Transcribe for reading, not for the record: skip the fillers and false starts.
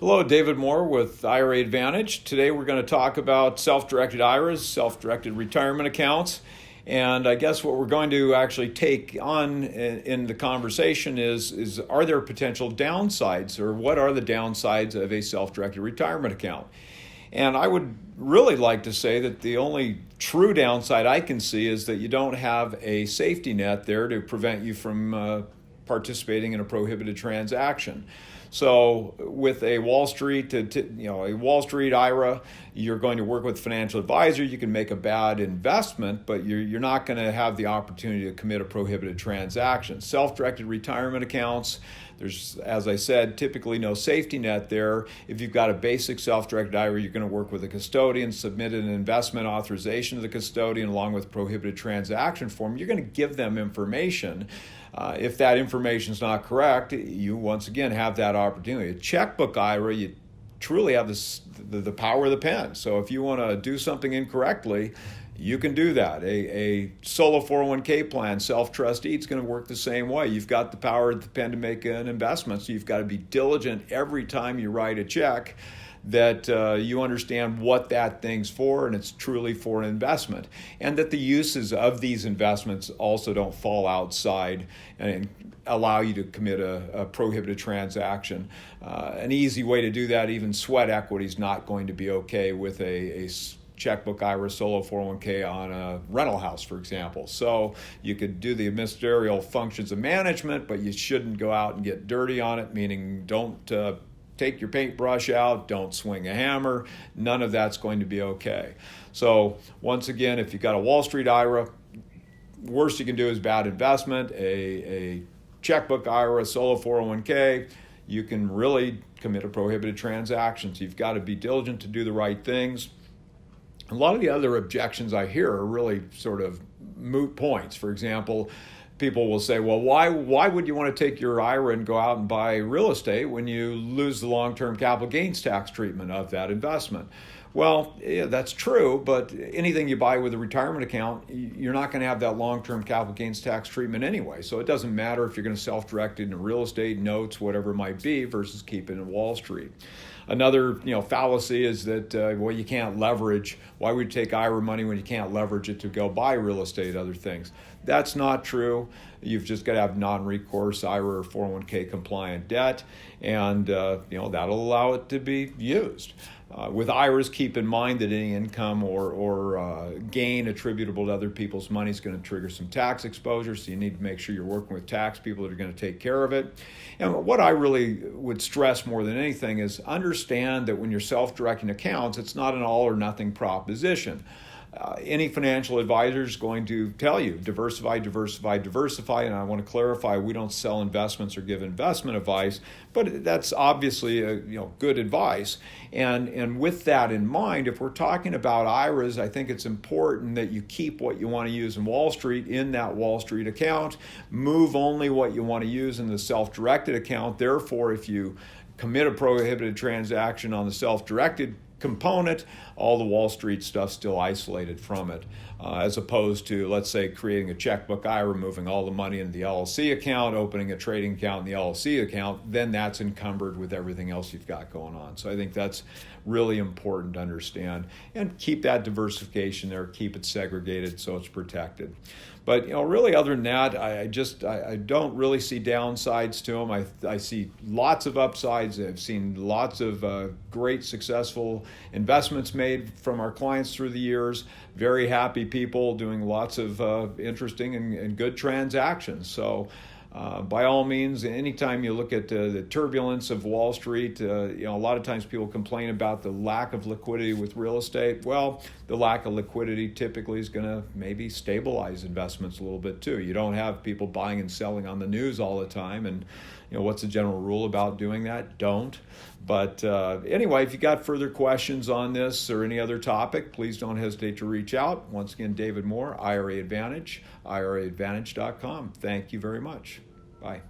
Hello, David Moore with IRA Advantage. Today we're going to talk about self-directed IRAs, self-directed retirement accounts. And I guess what we're going to actually take on in the conversation is are there potential downsides, or what are the downsides of a self-directed retirement account? And I would really like to say that the only true downside I can see is that you don't have a safety net there to prevent you from participating in a prohibited transaction. So with a Wall Street, a Wall Street IRA, you're going to work with a financial advisor. You can make a bad investment, but you're not going to have the opportunity to commit a prohibited transaction. Self-directed retirement accounts, there's, as I said, typically no safety net there. If you've got a basic self-directed IRA, you're going to work with a custodian, submit an investment authorization to the custodian along with prohibited transaction form. You're going to give them information. If that information is not correct, you once again have that opportunity. A checkbook IRA, you truly have the power of the pen. So if you want to do something incorrectly, you can do that. A solo 401k plan, self-trustee, it's going to work the same way. You've got the power of the pen to make an investment, so you've got to be diligent every time you write a check that you understand what that thing's for and it's truly for an investment, and that the uses of these investments also don't fall outside and allow you to commit a prohibited transaction. An easy way to do that, even sweat equity, is not going to be okay with a checkbook IRA solo 401k on a rental house, for example. So you could do the ministerial functions of management, but you shouldn't go out and get dirty on it, meaning don't take your paintbrush out, don't swing a hammer. None of that's going to be okay. So once again, if you've got a Wall Street IRA, worst you can do is bad investment. A checkbook IRA, solo 401k, you can really commit a prohibited transaction. So you've got to be diligent to do the right things. A lot of the other objections I hear are really sort of moot points. For example, people will say, well, why would you want to take your IRA and go out and buy real estate when you lose the long-term capital gains tax treatment of that investment? Well, yeah, that's true, but anything you buy with a retirement account, you're not going to have that long-term capital gains tax treatment anyway. So it doesn't matter if you're going to self-direct it into real estate, notes, whatever it might be, versus keeping it in Wall Street. Another fallacy is that, you can't leverage. Why would you take IRA money when you can't leverage it to go buy real estate, other things? That's not true. You've just got to have non-recourse IRA or 401k compliant debt, and that'll allow it to be used. With IRAs, keep in mind that any income or gain attributable to other people's money is going to trigger some tax exposure, so you need to make sure you're working with tax people that are going to take care of it. And what I really would stress more than anything is understand that when you're self-directing accounts, it's not an all or nothing proposition. Any financial advisor is going to tell you, diversify, diversify, diversify. And I want to clarify, we don't sell investments or give investment advice, but that's obviously good advice. And with that in mind, if we're talking about IRAs, I think it's important that you keep what you want to use in Wall Street in that Wall Street account. Move only what you want to use in the self-directed account. Therefore, if you commit a prohibited transaction on the self-directed component, all the Wall Street stuff still isolated from it, as opposed to, let's say, creating a checkbook IRA, moving all the money into the LLC account, opening a trading account in the LLC account, then that's encumbered with everything else you've got going on. So I think that's really important to understand, and keep that diversification there, keep it segregated so it's protected. But really, other than that, I don't really see downsides to them. I see lots of upsides. I've seen lots of great successful investments made from our clients through the years. Very happy people doing lots of interesting and good transactions. So by all means, anytime you look at the turbulence of Wall Street, a lot of times people complain about the lack of liquidity with real estate. Well, the lack of liquidity typically is going to maybe stabilize investments a little bit too. You don't have people buying and selling on the news all the time. And what's the general rule about doing that? Don't. But anyway, if you got further questions on this or any other topic, please don't hesitate to reach out. Once again, David Moore, IRA Advantage, IRAadvantage.com. Thank you very much. Bye.